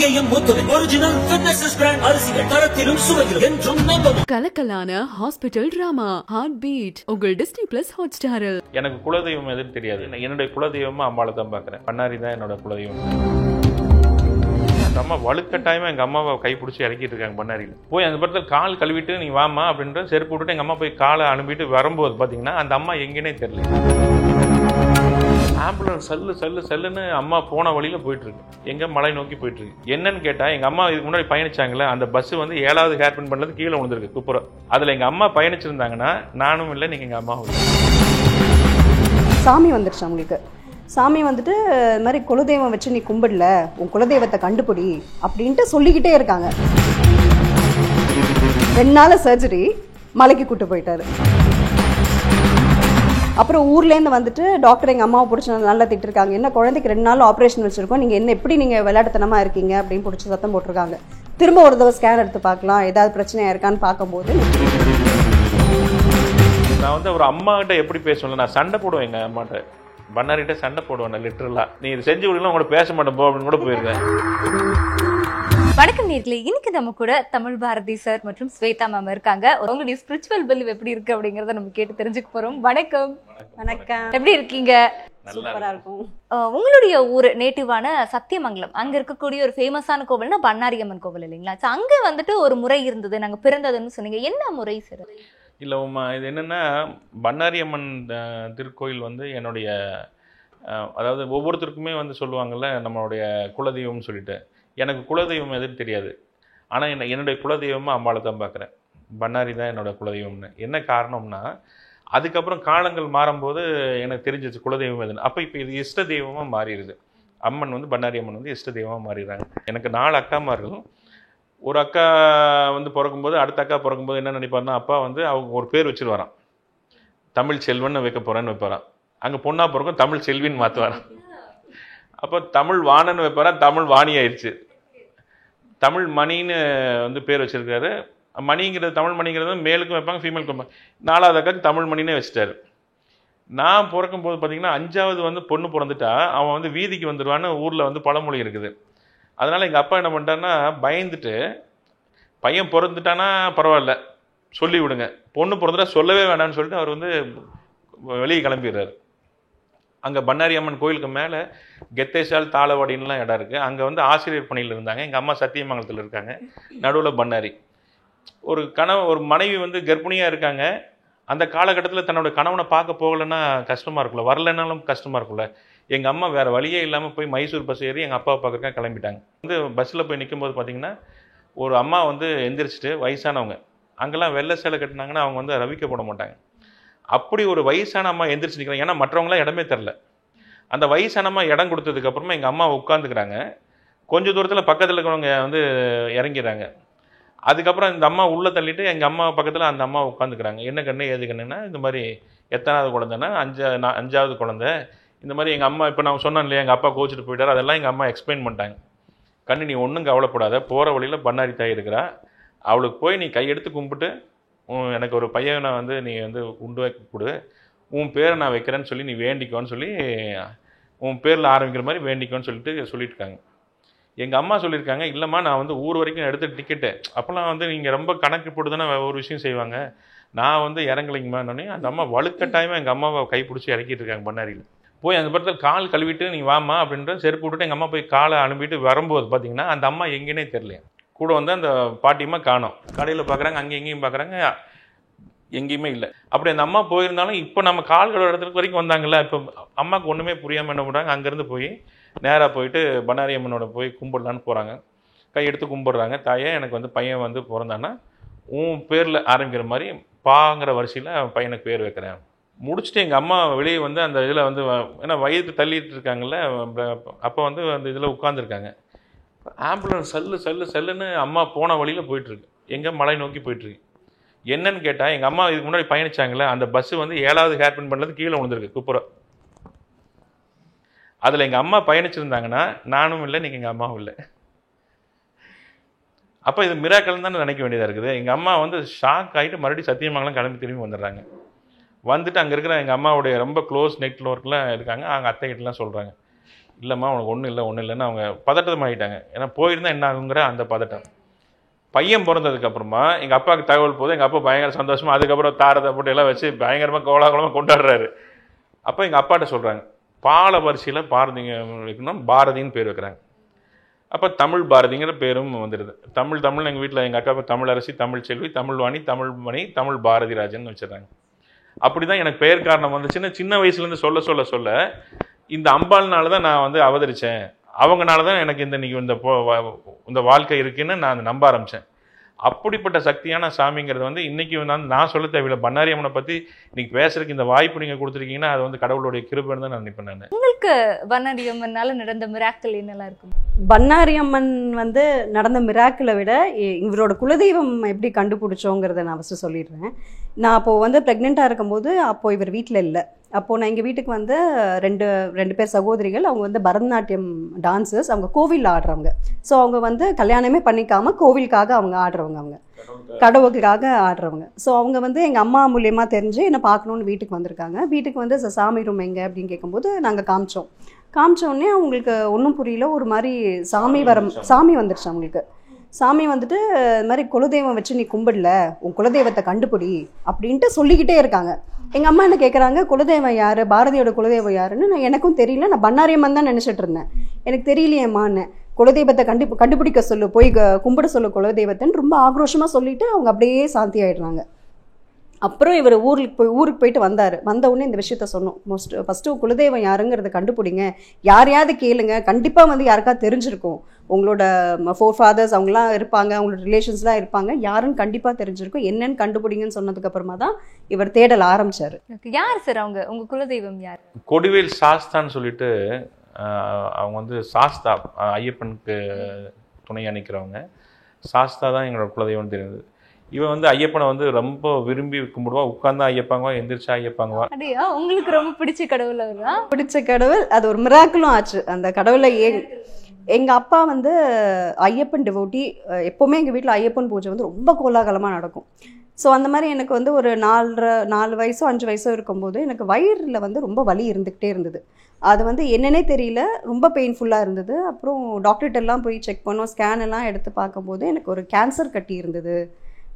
ஆரோக்கியம் மூத்தது original fitness brand அரிசிகள் தரத்திலும் சுவையிலும் என்றும் நம்பவும். கலக்கலான ஹாஸ்பிட்டல் டிராமா ஹார்ட் பீட் உங்கள் டிஸ்னி பிளஸ் ஹாட்ஸ்டாரில். எனக்கு குலதெய்வம் எதுன்னு தெரியாது. என்னுடைய குலதெய்வமா அம்பாளை தான் பார்க்குறேன். பண்ணாரி தான் என்னோட குலதெய்வம். அம்மா வலுக்கட்டாயமாக எங்கள் அம்மாவை கைப்பிடிச்சி இறக்கிட்டு இருக்காங்க பண்ணாரியில். போய் அந்த படத்தில் கால் கழுவிட்டு நீ வாமா அப்படின்ற செருப்பு விட்டுட்டு எங்கள் அம்மா போய் காலை அனுப்பிட்டு வரும்போது பார்த்தீங்கன்னா அந்த அம்மா எங்கேனே தெரியல. ஆம்புலன்ஸ் சல்லுன்னு அம்மா போன வழியில் போயிட்டுருக்கு. எங்கே மலை நோக்கி போயிட்டுருக்கு. என்னன்னு கேட்டால் எங்கள் அம்மா இதுக்கு முன்னாடி பயணிச்சாங்களே அந்த பஸ் வந்து 7வது ஹேர்பின் பண்ணது கீழே விழுந்திருக்கு குப்புறம். அதில் எங்கள் அம்மா பயணிச்சிருந்தாங்கன்னா நானும் இல்லை, நீங்கள் எங்கள் அம்மாவும் இல்லை. சாமி வந்துருச்சு அவங்களுக்கு. சாமி வந்துட்டு இது மாதிரி குலதெய்வம் வச்சு நீ கும்பிடல, உன் குலதெய்வத்தை கண்டுபிடி அப்படின்ட்டு சொல்லிக்கிட்டே இருக்காங்க. 2 நாள் சர்ஜரி, மலைக்கு கூட்டு போயிட்டாரு. அப்புறம் ஊர்லேருந்து வந்துட்டு டாக்டர் எங்கள் அம்மாவை பிடிச்சி நல்லா திட்டிருக்காங்க. என்ன குழந்தைக்கு 2 நாள் ஆப்ரேஷன் வச்சுருக்கோம், நீங்கள் என்ன எப்படி நீங்கள் விளையாட்டுத்தனமாக இருக்கீங்க அப்படின்னு பிடிச்சி சத்தம் போட்டிருக்காங்க. திரும்ப ஒரு தடவை ஸ்கேன் எடுத்து பார்க்கலாம், ஏதாவது பிரச்சனையாக இருக்கான்னு பார்க்கும்போது நான் வந்து ஒரு அம்மா கிட்ட எப்படி பேசணும், நான் சண்டை போடுவேன். எங்கள் அம்மாட்ட பண்ணாரிட்ட சண்டை போடுவேன் லிட்டரலாக. நீ இது செஞ்சு விடலாம் உங்களோட பேச மாட்டேன் போ அப்படின்னு கூட போயிருக்கேன். வணக்கம் நேர்களே, இன்னைக்கு நம்ம கூட தமிழ் பாரதி சார் மற்றும் ஸ்வேதா மேம் இருக்காங்க. உங்களுடைய ஸ்பிரிச்சுவல் பிலீவ் எப்படி இருக்கு அப்படிங்கறத நம்ம கேட்டு தெரிஞ்சுக்க போறோம். வணக்கம். வணக்கம். எப்படி இருக்கீங்க? சூப்பரா இருக்கும். உங்களுடைய ஊர் நேட்டிவான சத்தியமங்கலம், அங்க இருக்கக்கூடிய ஒரு ஃபேமஸான கோவில்னா பண்ணாரி அம்மன் கோவில் இல்லைங்களா? அங்க வந்துட்டு ஒரு முறை இருந்தது, நாங்க பிறந்ததுன்னு சொன்னீங்க. என்ன முறை சார்? இல்லை உமா, இது என்னென்னா பண்ணாரி அம்மன் திருக்கோயில் வந்து என்னுடைய அதாவது ஒவ்வொருத்தருக்குமே வந்து சொல்லுவாங்கள்ல நம்மளுடைய குலதெய்வம்னு சொல்லிட்டு. எனக்கு குலதெய்வம் எதுன்னு தெரியாது. ஆனால் என்னுடைய குலதெய்வமாக அம்பாளை தான் பார்க்குறேன். பண்ணாரி தான் என்னோடய குலதெய்வம்னு. என்ன காரணம்னா அதுக்கப்புறம் காலங்கள் மாறும்போது எனக்கு தெரிஞ்சிச்சு குலதெய்வம் எதுன்னு. அப்போ இப்போ இது இஷ்ட தெய்வமாக மாறிடுது. அம்மன் வந்து பண்ணாரி அம்மன் வந்து இஷ்ட தெய்வமாக மாறிடுறாங்க. எனக்கு 4 அக்காமார்கள். ஒரு அக்கா வந்து பிறக்கும்போது அடுத்த அக்கா பிறக்கும்போது என்ன நினைப்பாருன்னா, அப்பா வந்து அவங்க ஒரு பேர் வச்சுருவாராம். தமிழ் செல்வன்னு வைக்க போகிறேன்னு வைப்பாரான். அங்கே பொண்ணாக பிறக்கும் தமிழ் செல்வின்னு மாற்றுவாரான். அப்போ தமிழ் வாணன்னு வைப்பாரான், தமிழ் வாணி ஆயிடுச்சு. தமிழ் மணின்னு வந்து பேர் வச்சுருக்காரு. மணிங்கிறது தமிழ் மணிங்கிறது மேலுக்கும் வைப்பாங்க, ஃபீமேலுக்கும் வைப்பாங்க. 4வது அக்காவுக்கு தமிழ் மணினே வச்சுட்டாரு. நான் பிறக்கும்போது பார்த்தீங்கன்னா 5வது வந்து பொண்ணு பிறந்துட்டா அவன் வந்து வீதிக்கு வந்துடுவான்னு ஊரில் வந்து பழமொழி இருக்குது. அதனால் எங்கள் அப்பா என்ன பண்ணிட்டாருன்னா, பயந்துட்டு பையன் பிறந்துட்டானா பரவாயில்ல சொல்லி விடுங்க, பொண்ணு பிறந்துட்டா சொல்லவே வேண்டாம்னு சொல்லிட்டு அவர் வந்து வெளியே கிளம்பிடுறாரு. அங்கே பண்ணாரி அம்மன் கோயிலுக்கு மேலே கெத்தேசால் தாளவாடின்லாம் இடம் இருக்குது. அங்கே வந்து ஆசிரியர் பணியில் இருந்தாங்க. எங்கள் அம்மா சத்தியமங்கலத்தில் இருக்காங்க. நடுவில் பண்ணாரி. ஒரு மனைவி வந்து கர்ப்பிணியாக இருக்காங்க. அந்த காலகட்டத்தில் தன்னோட கணவனை பார்க்க போகலைன்னா கஷ்டமாக இருக்குல்ல, வரலைன்னாலும் கஷ்டமாக இருக்குல்ல. எங்கள் அம்மா வேறு வழியே இல்லாமல் போய் மைசூர் பஸ் ஏறி எங்கள் அப்பாவை பார்க்குறக்கா கிளம்பிட்டாங்க. வந்து பஸ்ஸில் போய் நிற்கும்போது பார்த்தீங்கன்னா ஒரு அம்மா வந்து எந்திரிச்சிட்டு வயசானவங்க, அங்கெல்லாம் வெள்ளை சேலை கட்டினாங்கன்னா அவங்க வந்து ரவிக்க போட மாட்டாங்க. அப்படி ஒரு வயசான அம்மா எந்திரிச்சு நிற்கிறாங்க. ஏன்னா மற்றவங்களாம் இடமே தரல. அந்த வயசான அம்மா இடம் கொடுத்ததுக்கப்புறமா எங்கள் அம்மா உட்காந்துக்கிறாங்க. கொஞ்சம் தூரத்தில் பக்கத்தில் இருக்கிறவங்க வந்து இறங்கிறாங்க. அதுக்கப்புறம் இந்த அம்மா உள்ளே தள்ளிட்டு எங்கள் அம்மா பக்கத்தில் அந்த அம்மா உட்காந்துக்கிறாங்க. என்ன கண்ணு ஏது கண்ணுன்னா, இந்த மாதிரி எத்தனாவது குழந்தைன்னா 5வது குழந்தை. இந்த மாதிரி எங்கள் அம்மா இப்போ நான் சொன்னேன் இல்லையா, எங்கள் அப்பா கோச்சிட்டு போயிட்டார், அதெல்லாம் எங்கள் அம்மா எக்ஸ்பிளைன் பண்ணிட்டாங்க. கண்ணு நீ ஒன்றும் கவலைப்படாத, போகிற வழியில் பண்ணாரி தாய் இருக்கிறா, அவளுக்கு போய் நீ கையெடுத்து கும்பிட்டு எனக்கு ஒரு பையனை வந்து நீ வந்து உண்டு வைக்க கொடு, உன் பேரை நான் வைக்கிறேன்னு சொல்லி நீ வேண்டிக்கோன்னு சொல்லி உன் பேரில் ஆரம்பிக்கிற மாதிரி வேண்டிக்கோன்னு சொல்லியிருக்காங்க. எங்கள் அம்மா சொல்லியிருக்காங்க, இல்லைம்மா நான் வந்து ஊர் வரைக்கும் எடுத்த டிக்கெட்டு, அப்போல்லாம் வந்து நீங்கள் ரொம்ப கணக்கு போட்டு தானே ஒரு விஷயம் செய்வாங்க, நான் வந்து இறங்கலைங்கம்மான்னொன்னே அந்த அம்மா வலுக்கட்டாயமாக எங்கள் அம்மாவை கைப்பிடிச்சி இறக்கிட்டு இருக்காங்க பண்ணாரியில். போய் அந்த படத்தில் கால் கழுவிட்டு நீ வாமா அப்படின்ற செருப்பு விட்டுட்டு எங்கள் அம்மா போய் காலை அனுப்பிட்டு வரும்போது பார்த்தீங்கன்னா அந்த அம்மா எங்கேனே தெரியல. கூட வந்து அந்த பாட்டியம்மா காணோம். கடையில் பார்க்குறாங்க, அங்கே எங்கேயும் பார்க்குறாங்க, எங்கேயுமே இல்லை. அப்படி அந்த அம்மா போயிருந்தாலும் இப்போ நம்ம கால் கழுவுற இடத்துக்கு வரைக்கும் வந்தாங்கல்ல, இப்போ அம்மாவுக்கு ஒன்றுமே புரியாமல் என்ன பண்ணுறாங்க, அங்கேருந்து போய் நேராக போயிட்டு பண்ணாரி அம்மனோட போய் கும்பிடலான்னு போகிறாங்க. கையெடுத்து கும்பிடுறாங்க. தாயே எனக்கு வந்து பையன் வந்து பிறந்தான்னா உன் பேரில் ஆரம்பிக்கிற மாதிரி பாங்கிற வரிசையில் பையனுக்கு பேர் வைக்கிறேன். முடிச்சுட்டு எங்கள் அம்மா வெளியே வந்து அந்த இதில் வந்து ஏன்னா வயிற்று தள்ளிட்டு இருக்காங்கல்ல, அப்போ வந்து அந்த இதில் உட்காந்துருக்காங்க. ஆம்புலன்ஸ் சல்லுன்னு அம்மா போன வழியில் போயிட்டுருக்கு. எங்கே மலை நோக்கி போயிட்டுருக்கு. என்னன்னு கேட்டால் எங்கள் அம்மா இதுக்கு முன்னாடி பயணிச்சாங்களே அந்த பஸ்ஸு வந்து 7வது ஹேர்பின் பண்ணது கீழே விழுந்திருக்கு குப்புறம். அதில் எங்கள் அம்மா பயணிச்சிருந்தாங்கன்னா நானும் இல்லை, நீங்கள் எங்கள் அம்மாவும் இல்லை. அப்போ இது மிராக்கல் தான் நினைக்க வேண்டியதாக இருக்குது. எங்கள் அம்மா வந்து ஷாக் ஆகிட்டு மறுபடியும் சத்தியமங்கலம் கிளம்பி திரும்பி வந்துடுறாங்க. வந்துட்டு அங்கே இருக்கிற எங்கள் அம்மாவுடைய ரொம்ப க்ளோஸ் நெட்ஒர்க்லாம் இருக்காங்க, அவங்க அத்தைகிட்டலாம் சொல்கிறாங்க, இல்லைம்மா உனக்கு ஒன்றும் இல்லைன்னு அவங்க பதட்டமாகிட்டாங்க. ஏன்னா போயிருந்தால் என்ன ஆகுங்கிற அந்த பதட்டம். பையன் பிறந்ததுக்கப்புறமா எங்கள் அப்பாவுக்கு தகவல் போது எங்கள் அப்பா பயங்கர சந்தோஷமாக அதுக்கப்புறம் தாரத்தை போட்டு எல்லாம் வச்சு பயங்கரமாக கோலாகலமாக கொண்டாடுறாரு. அப்போ எங்கள் அப்பாட்ட சொல்கிறாங்க, பால வரிசையில் பாரதிங்க வைக்கணும், பாரதின்னு பேர் வைக்கிறாங்க. அப்போ தமிழ் பாரதிங்கிற பேரும் வந்துடுது. தமிழ் எங்கள் வீட்டில் எங்கள் அக்கா தமிழரசி, தமிழ் செல்வி, தமிழ்வாணி, தமிழ்மணி, தமிழ் பாரதிராஜன் வச்சிடறாங்க. அப்படி தான் எனக்கு பெயர் காரணம் வந்துச்சுன்னு சின்ன வயசுலேருந்து சொல்ல இந்த அம்பாள்னால தான் நான் வந்து அவதரித்தேன், அவங்கனால தான் எனக்கு இன்னைக்கு இந்த வாழ்க்கை இருக்குன்னு நான் நம்ப ஆரம்பித்தேன். அப்படிப்பட்ட சக்தியான சாமிங்கிறது வந்து இன்னைக்கு நான் சொல்ல தேவையில்லை. பண்ணாரி அம்மனை பற்றி இன்னைக்கு பேசுறதுக்கு இந்த வாய்ப்பு நீங்கள் கொடுத்துருக்கீங்கன்னா அது வந்து கடவுளுடைய கிருபைன்னு தான் நான் நினைப்பேன். நான் உங்களுக்கு பண்ணாரி அம்மனால நடந்த மிராக்கள் என்னெல்லாம் இருக்கும்? பண்ணாரி அம்மன் வந்து நடந்த மிராக்கிளை விட இவரோட குலதெய்வம் எப்படி கண்டுபிடிச்சோங்கிறத நான் ஃபஸ்ட்டு சொல்லிடுறேன். நான் அப்போது வந்து ப்ரெக்னெண்ட்டாக இருக்கும்போது அப்போது இவர் வீட்டில் இல்லை. அப்போது நான் எங்கள் வீட்டுக்கு வந்து ரெண்டு பேர் சகோதரிகள். அவங்க வந்து பரதநாட்டியம் டான்ஸர்ஸ், அவங்க கோவிலில் ஆடுறவங்க. ஸோ அவங்க வந்து கல்யாணமே பண்ணிக்காமல் கோவிலுக்காக அவங்க ஆடுறவங்க, அவங்க கடவுளுக்காக ஆடுறவங்க. ஸோ அவங்க வந்து எங்கள் அம்மா மூலியமாக தெரிஞ்சு என்னை பார்க்கணுன்னு வீட்டுக்கு வந்திருக்காங்க. வீட்டுக்கு வந்து சாமி ரூம் எங்கே அப்படின்னு கேட்கும்போது நாங்கள் காமிச்சோடனே அவங்களுக்கு ஒன்றும் புரியல. ஒரு மாதிரி சாமி வந்துடுச்சு அவங்களுக்கு. சாமி வந்துட்டு இது மாதிரி குலதெய்வம் வச்சு நீ கும்பிடல, உன் குலதெய்வத்தை கண்டுபிடி அப்படின்ட்டு சொல்லிக்கிட்டே இருக்காங்க. எங்கள் அம்மா என்ன கேட்குறாங்க, குலதெய்வம் யார், பாரதியோட குலதெய்வம் யாருன்னு. நான் எனக்கும் தெரியல, நான் பண்ணாரி அம்மன் தான் நினச்சிட்டு இருந்தேன். எனக்கு தெரியலையேம்மான்னு. குலதெய்வத்தை கண்டுபிடிக்க சொல்லு, போய் கும்பிட சொல்லு குலதெய்வத்தைன்னு ரொம்ப ஆக்ரோஷமாக சொல்லிட்டு அவங்க அப்படியே சாந்தி ஆகிடுறாங்க. அப்புறம் இவர் ஊருக்கு போயிட்டு வந்த உடனே இந்த விஷயத்த சொன்னோம். ஃபஸ்ட்டு குலதெய்வம் யாருங்கிறத கண்டுபிடிங்க, யாரையாவது கேளுங்க, கண்டிப்பாக வந்து யாருக்காவது தெரிஞ்சிருக்கும். உங்களோட ஃபோர்ஃபாதர்ஸ் அவங்களாம் இருப்பாங்க, அவங்களோட ரிலேஷன்ஸ்லாம் இருப்பாங்க, யாருன்னு கண்டிப்பாக தெரிஞ்சிருக்கும், என்னன்னு கண்டுபிடிங்கன்னு சொன்னதுக்கப்புறமா தான் இவர் தேடல் ஆரம்பிச்சார். யார் சார் உங்க குலதெய்வம் யார்? கொடிவேல் சாஸ்தான்னு சொல்லிட்டு அவங்க வந்து சாஸ்தா ஐயப்பனுக்கு துணையாக நிற்கிறவங்க. சாஸ்தா தான் எங்களோட குலதெய்வம் தெரியுது. இவன் வந்து ஐயப்பனை வந்து ரொம்ப விரும்பி கும்பிடுவா, உட்கார்ந்தா ஐயப்பாங்க, எந்திரிச்சா ஐயப்பாங்க. அப்படியா? உங்களுக்கு ரொம்ப பிடிச்ச கடவுள் அவரா? பிடிச்ச கடவுள், அது ஒரு மிராக்கிளும் ஆச்சு அந்த கடவுளை. எங்கள் அப்பா வந்து ஐயப்பன் டிவோட்டி. எப்போவுமே எங்கள் வீட்டில் ஐயப்பன் பூஜை வந்து ரொம்ப கோலாகலமாக நடக்கும். ஸோ அந்த மாதிரி எனக்கு வந்து ஒரு 4 வயசோ 5 வயசோ இருக்கும்போது எனக்கு வயிறில் வந்து ரொம்ப வலி இருந்துக்கிட்டே இருந்தது. அது வந்து என்னன்னே தெரியல, ரொம்ப பெயின்ஃபுல்லாக இருந்தது. அப்புறம் டாக்டர்கிட்டெல்லாம் போய் செக் பண்ணோம், ஸ்கேன் எல்லாம் எடுத்து பார்க்கும்போது எனக்கு ஒரு கேன்சர் கட்டி இருந்தது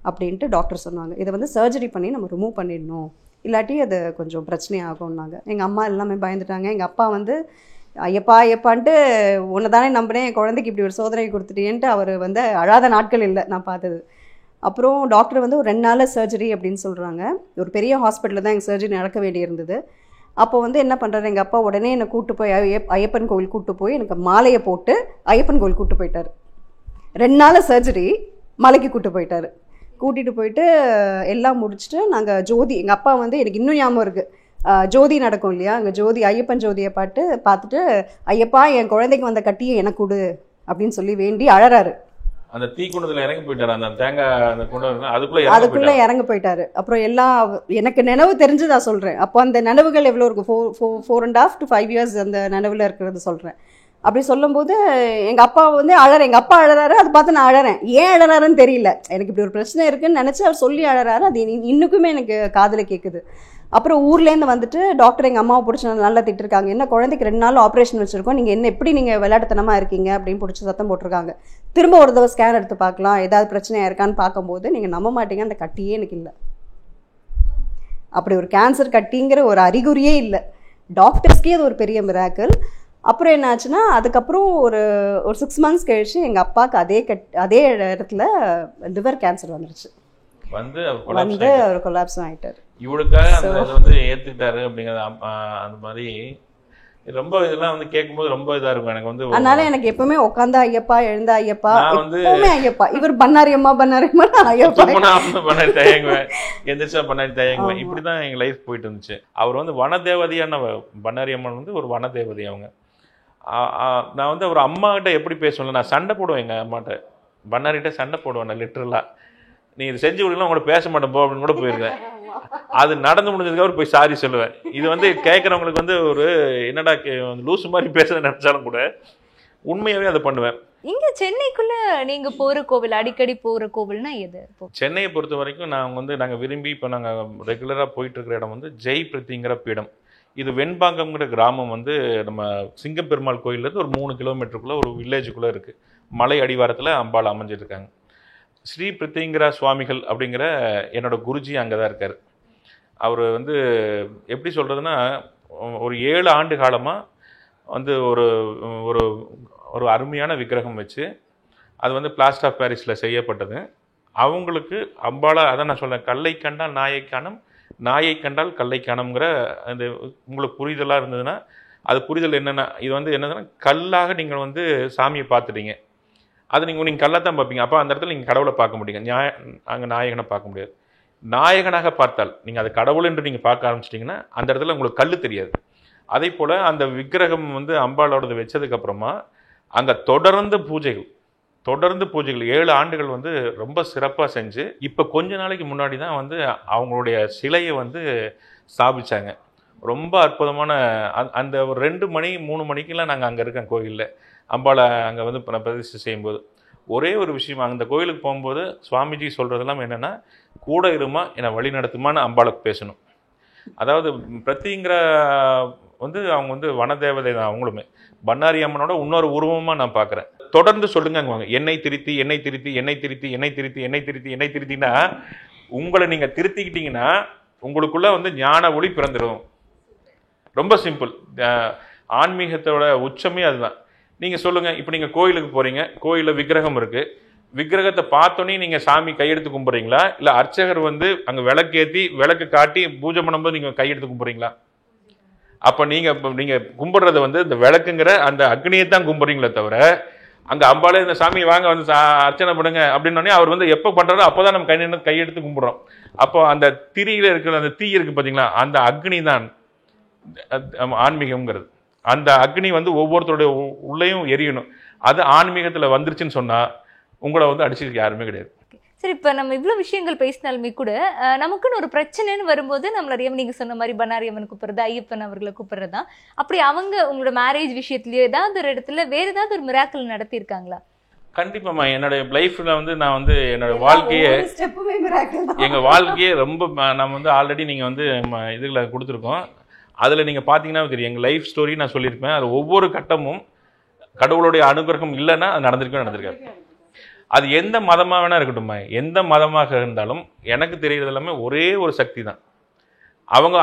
அப்படின்ட்டு டாக்டர் சொன்னாங்க. இதை வந்து சர்ஜரி பண்ணி நம்ம ரிமூவ் பண்ணிடணும், இல்லாட்டி அது கொஞ்சம் பிரச்சனையாகும்னாங்க. எங்கள் அம்மா எல்லாமே பயந்துட்டாங்க. எங்கள் அப்பா வந்து ஐயப்பான்ட்டு உன்னை தானே நம்பினேன், என் குழந்தைக்கு இப்படி ஒரு சோதனை கொடுத்துட்டேன்ட்டு அவர் வந்து அழாத நாட்கள் இல்லை நான் பார்த்தது. அப்புறம் டாக்டர் வந்து ஒரு 2 நாளில் சர்ஜரி அப்படின்னு சொல்கிறாங்க. ஒரு பெரிய ஹாஸ்பிட்டலில் தான் எங்கள் சர்ஜரி நடக்க வேண்டியிருந்தது. அப்போ வந்து என்ன பண்ணுறாரு எங்கள் அப்பா, உடனே என்னை கூப்பிட்டு போய் ஐயப்பன் கோவில் கூப்பிட்டு போய் எனக்கு மாலையை போட்டு ஐயப்பன் கோவில் கூப்பிட்டு போயிட்டார். 2 நாள் சர்ஜரி, மலைக்கு கூட்டிகிட்டு போயிட்டு எல்லாம் முடிச்சுட்டு நாங்கள் ஜோதி, எங்கள் அப்பா வந்து எனக்கு இன்னும் ஞாபகம் இருக்குது, ஜோதி நடக்கும் இல்லையா, அங்கே ஜோதி ஐயப்பன் ஜோதியை பார்த்துட்டு ஐயப்பா என் குழந்தைக்கு வந்த கட்டியை எனக்கு கொடு அப்படின்னு சொல்லி வேண்டி அழறாரு. அந்த தீக்குண்டத்தில் இறங்கி போயிட்டாரு. அந்த தேங்காய் அந்த குண்டம் அதுக்குள்ளே இறங்கி போயிட்டாரு. அப்புறம் எல்லாம் எனக்கு நினைவு தெரிஞ்சு நான் சொல்கிறேன். அப்போ அந்த நினைவுகள் எவ்வளோ இருக்கும், 4.5 to 5 years அந்த நினைவில் இருக்கிறது சொல்கிறேன். அப்படி சொல்லும்போது எங்கள் அப்பா வந்து எங்கள் அப்பா அழறாரு. அதை பார்த்து நான் அழறேன். ஏன் அழறாருன்னு தெரியல, எனக்கு இப்படி ஒரு பிரச்சனை இருக்குன்னு நினச்சி அவர் சொல்லி அழறாரு. அது இன்னுக்குமே எனக்கு காதில் கேட்குது. அப்புறம் ஊர்லேருந்து வந்துட்டு டாக்டர் எங்கள் அம்மாவை பிடிச்சி நல்லா திட்டிருக்காங்க. என்ன குழந்தைக்கு 2 நாள் ஆப்ரேஷன் வச்சுருக்கோம், நீங்கள் எப்படி நீங்கள் விளையாட்டுத்தனமாக இருக்கீங்க அப்படின்னு பிடிச்சி சத்தம் போட்டிருக்காங்க. திரும்ப ஒரு தடவை ஸ்கேன் எடுத்து பார்க்கலாம், ஏதாவது பிரச்சனையாக இருக்கான்னு பார்க்கும்போது நீங்கள் நம்ப மாட்டீங்க, அந்த கட்டியே எனக்கு இல்லை. அப்படி ஒரு கேன்சர் கட்டிங்கிற ஒரு அறிகுறியே இல்லை. டாக்டர்ஸ்க்கே அது ஒரு பெரிய மிராக்கிள். அப்புறம் என்ன ஆச்சுன்னா அதுக்கப்புறம் ஒரு 6 months கழிச்சு எங்கள் அப்பாவுக்கு அதே இடத்துல லிவர் கேன்சர் வந்துருச்சு. வந்து அவர் கொலாப்ஸும் ஆகிட்டார். இவளுக்காக அந்த இதை வந்து ஏற்றுக்கிட்டாரு அப்படிங்கிறது அந்த மாதிரி ரொம்ப இதெல்லாம் வந்து கேட்கும்போது ரொம்ப இதாக இருக்கும் எனக்கு வந்து. அதனால எனக்கு எப்பவுமே உட்காந்தா ஐயப்பா, எழுந்தா ஐயப்பா, எப்பவுமே ஐயப்பா. இவர் பண்ணாரி அம்மா ஐயப்பா பண்ணாரி தயங்குவேன், எந்திரிச்சா பண்ணாரி தயங்குவேன். இப்படிதான் எங்க லைஃப் போயிட்டு இருந்துச்சு. அவர் வந்து வனதேவதையான பண்ணாரி அம்மன் வந்து ஒரு வனதேவதை. அவங்க நான் வந்து அவர் அம்மா கிட்ட எப்படி பேசுவேன், நான் சண்டை போடுவேன் எங்கள் அம்மாட்ட, பண்ணாரிகிட்ட சண்டை போடுவேன் நான் லிட்டரலாக. நீ இது செஞ்சு விடலாம் உங்களோட பேச மாட்டேன் போ அப்படின்னு கூட போயிருக்கேன். அது நடந்து முடிஞ்சதுக்காக போய் சாரி சொல்லுவேன். இது வந்து கேட்குறவங்களுக்கு வந்து ஒரு என்னடா லூசு மாதிரி பேச நினைச்சாலும் கூட உண்மையாகவே அதை பண்ணுவேன். இங்க சென்னைக்குள்ள நீங்க போற கோவில், அடிக்கடி போற கோவில்னா எது? சென்னையை பொறுத்த வரைக்கும் நாங்கள் விரும்பி இப்போ நாங்கள் ரெகுலராக போயிட்டு இருக்கிற இடம் வந்து ஜெய் பிரதிங்கிற பீடம். இது வெண்பாங்கம்ங்கிற கிராமம் வந்து நம்ம சிங்கப்பெருமாள் கோயிலேருந்து ஒரு 3 கிலோமீட்டருக்குள்ளே ஒரு வில்லேஜுக்குள்ளே இருக்குது. மலை அடிவாரத்தில் அம்பாள் அமைஞ்சிருக்காங்க. ஸ்ரீ பிரித்திங்கரா சுவாமிகள் அப்படிங்கிற என்னோட குருஜி அங்கே தான் இருக்கார். அவர் வந்து எப்படி சொல்கிறதுனா, ஒரு 7 ஆண்டு காலமாக வந்து ஒரு ஒரு ஒரு அருமையான விக்கிரகம் வச்சு, அது வந்து பிளாஸ்டர் ஆஃப் பாரிஸில் செய்யப்பட்டது. அவங்களுக்கு அம்பாளா, அதான் நான் சொல்கிறேன், கல்லை கண்டால் நாயை காணும், நாயை கண்டால் கல்லை காணுங்கிற அந்த உங்களுக்கு புரிதலாக இருந்ததுன்னா, அது புரிதல் என்னென்னா, இது வந்து என்னதுன்னா, கல்லாக நீங்கள் வந்து சாமியை பார்த்துட்டீங்க, அது நீங்கள் கல்லாக தான் பார்ப்பீங்க. அப்போ அந்த இடத்துல நீங்கள் கடவுளை பார்க்க முடியுங்க, அங்கே நாயகனை பார்க்க முடியாது. நாயகனாக பார்த்தால் நீங்கள் அது கடவுள் என்று நீங்கள் பார்க்க ஆரம்பிச்சிட்டிங்கன்னா அந்த இடத்துல உங்களுக்கு கல் தெரியாது. அதே போல் அந்த விக்கிரகம் வந்து அம்பாளோடது வச்சதுக்கப்புறமா அங்கே தொடர்ந்து பூஜைகள் 7 ஆண்டுகள் வந்து ரொம்ப சிறப்பாக செஞ்சு, இப்போ கொஞ்ச நாளைக்கு முன்னாடி தான் வந்து அவங்களுடைய சிலையை வந்து ஸ்தாபிச்சாங்க. ரொம்ப அற்புதமான அந்த ஒரு 2 மணி 3 மணிக்கெல்லாம் நாங்கள் அங்கே இருக்கோம் கோயிலில். அம்பாளை அங்கே வந்து பிரதிஷ்டை செய்யும்போது ஒரே ஒரு விஷயம், அந்த கோயிலுக்கு போகும்போது சுவாமிஜி சொல்கிறதெல்லாம் என்னென்னா, கூட இருமா என்னை வழி நடத்துமான்னு அம்பாளுக்கு பேசணும். அதாவது பிரத்திங்கிற வந்து அவங்க வந்து வனதேவதை தான். அவங்களுமே பண்ணாரி அம்மனோட இன்னொரு உருவமாக நான் பார்க்குறேன். தொடர்ந்து சொல்லுங்க, எண்ணெய் திருத்தி எண்ணெய் திருத்தி எண்ணெய் திருத்தி எண்ணெய் திருத்தி எண்ணெய் திருத்தி எண்ணெய் திருத்தினா உங்களை நீங்கள் திருத்திக்கிட்டீங்கன்னா உங்களுக்குள்ள வந்து ஞான ஒளி பிறந்துடும். ரொம்ப சிம்பிள். ஆன்மீகத்தோட உச்சமே அதுதான். நீங்கள் சொல்லுங்கள், இப்போ நீங்கள் கோயிலுக்கு போகிறீங்க, கோயிலில் விக்கிரகம் இருக்குது, விக்கிரகத்தை பார்த்தோன்னே நீங்கள் சாமி கையெடுத்து கும்பிட்றீங்களா, இல்லை அர்ச்சகர் வந்து அங்கே விளக்கேற்றி விளக்கு காட்டி பூஜை பண்ணும்போது நீங்கள் கையெடுத்து கும்பிட்றீங்களா? அப்போ நீங்கள் கும்பிட்றது வந்து இந்த விளக்குங்கிற அந்த அக்னியை தான் கும்பிட்றீங்களே தவிர, அங்கே அம்பாலே இந்த சாமி வாங்க வந்து அர்ச்சனை பண்ணுங்க அப்படின்னோடனே அவர் வந்து எப்போ பண்ணுறாரோ அப்போ தான் நம்ம கையெடுத்து கும்பிட்றோம். அப்போ அந்த திரியில் இருக்கிற அந்த தீ இருக்குது பார்த்தீங்களா, அந்த அக்னி தான் ஆன்மீகம்ங்கிறது. அந்த அக்னி வந்து ஒவ்வொருத்தருடைய உள்ளேயும் எரியணும். அது ஆன்மீகத்தில் வந்துருச்சுன்னு சொன்னால் உங்களை வந்து அடிச்சுக்க யாருமே கிடையாது. சரி, இப்போ நம்ம இவ்வளோ விஷயங்கள் பேசினாலுமே கூட நமக்குன்னு ஒரு பிரச்சனைன்னு வரும்போது நம்மள அறியாம நீங்கள் சொன்ன மாதிரி பண்ணாரி அம்மன் கூப்பிட்றது, ஐயப்பன் அவர்களை கூப்பிட்றது தான். அப்படி அவங்க உங்களோட மேரேஜ் விஷயத்துலயோ ஏதாவது ஒரு இடத்துல வேற ஏதாவது ஒரு மிராக்கிள் நடத்தியிருக்காங்களா? கண்டிப்பாம்மா. என்னுடைய லைஃப்பில் வந்து நான் வந்து என்னோட வாழ்க்கையே எங்கள் வாழ்க்கையே ரொம்ப நம்ம வந்து ஆல்ரெடி நீங்கள் வந்து இதில் கொடுத்துருக்கோம். அதில் நீங்கள் பார்த்தீங்கன்னா தெரியும், எங்கள் லைஃப் ஸ்டோரி நான் சொல்லியிருப்பேன். அது ஒவ்வொரு கட்டமும் கடவுளுடைய அனுகிரகம் இல்லைன்னா அது நடந்திருக்காது. அது எந்த மதமாக வேணா இருக்கட்டும், எந்த மதமாக இருந்தாலும் எனக்கு தெரியறது எல்லாமே ஒரே ஒரு சக்தி தான்.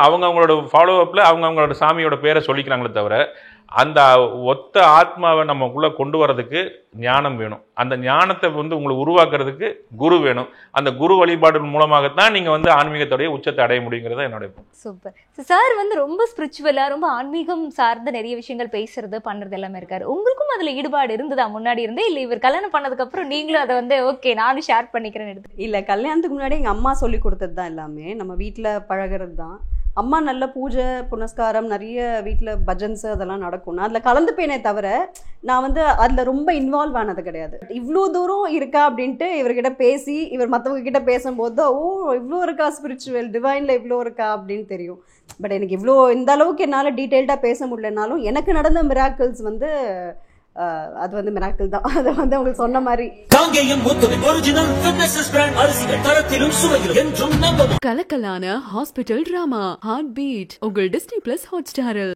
அவங்களோட ஃபாலோ அப்பில் அவங்களோட சாமியோட பேரை சொல்லிக்கிறாங்களே தவிர, அந்த ஒத்த ஆத்மாவை நமக்குள்ளே கொண்டு வரதுக்கு ஞானம் வேணும். அந்த ஞானத்தை வந்து உங்களை உருவாக்குறதுக்கு குரு வேணும். அந்த குரு வழிபாடு மூலமாகத்தான் நீங்கள் வந்து ஆன்மீகத்தோடைய உச்சத்தை அடைய முடியுங்கிறத என்னுடைய. Super sir. வந்து ரொம்ப ஸ்பிரிச்சுவலாக ரொம்ப ஆன்மீகம் சார்ந்த நிறைய விஷயங்கள் பேசுறது பண்ணுறது எல்லாமே இருக்காரு. உங்களுக்கும் அதில் ஈடுபாடு இருந்ததா முன்னாடி இருந்தே, இல்லை இவர் கல்யாணம் பண்ணதுக்கப்புறம் நீங்களும் அதை வந்து ஓகே நானும் ஷேர் பண்ணிக்கிறேன்னு எடுத்து? இல்லை, கல்யாணத்துக்கு முன்னாடி எங்கள் அம்மா சொல்லி கொடுத்தது தான் எல்லாமே. நம்ம வீட்டில் பழகிறது தான். அம்மா நல்ல பூஜை புனஸ்காரம் நிறைய வீட்டில் பஜன்ஸ் அதெல்லாம் நடக்கும். நான் அதில் கலந்துப்பேனே தவிர நான் வந்து அதில் ரொம்ப இன்வால்வ் ஆனது கிடையாது. இவ்வளோ தூரம் இருக்கா அப்படின்ட்டு இவர்கிட்ட பேசி, இவர் மற்றவங்க கிட்ட பேசும்போது ஓ இவ்வளோ இருக்கா ஸ்பிரிச்சுவல் டிவைனில் இவ்வளோ இருக்கா அப்படின்னு தெரியும். பட் எனக்கு இவ்வளோ இந்த அளவுக்கு என்னால் டீட்டெயில்டாக பேச முடியலனாலும் எனக்கு நடந்த மிராக்கிள்ஸ் வந்து அது வந்து மிராக்கிள் தான். அதை வந்து உங்களுக்கு சொன்ன மாதிரி காங்கேயம் முத்துவின் ஒரிஜினல் ஃபிட்னஸ் பிராண்ட் அரிசிகள் தரத்திலும் சுவையிலும் என்றும் நம்பவும். கலக்கலான ஹாஸ்பிட்டல் டிராமா ஹார்ட் பீட் உங்கள் டிஸ்னி பிளஸ் ஹாட்ஸ்டாரில்.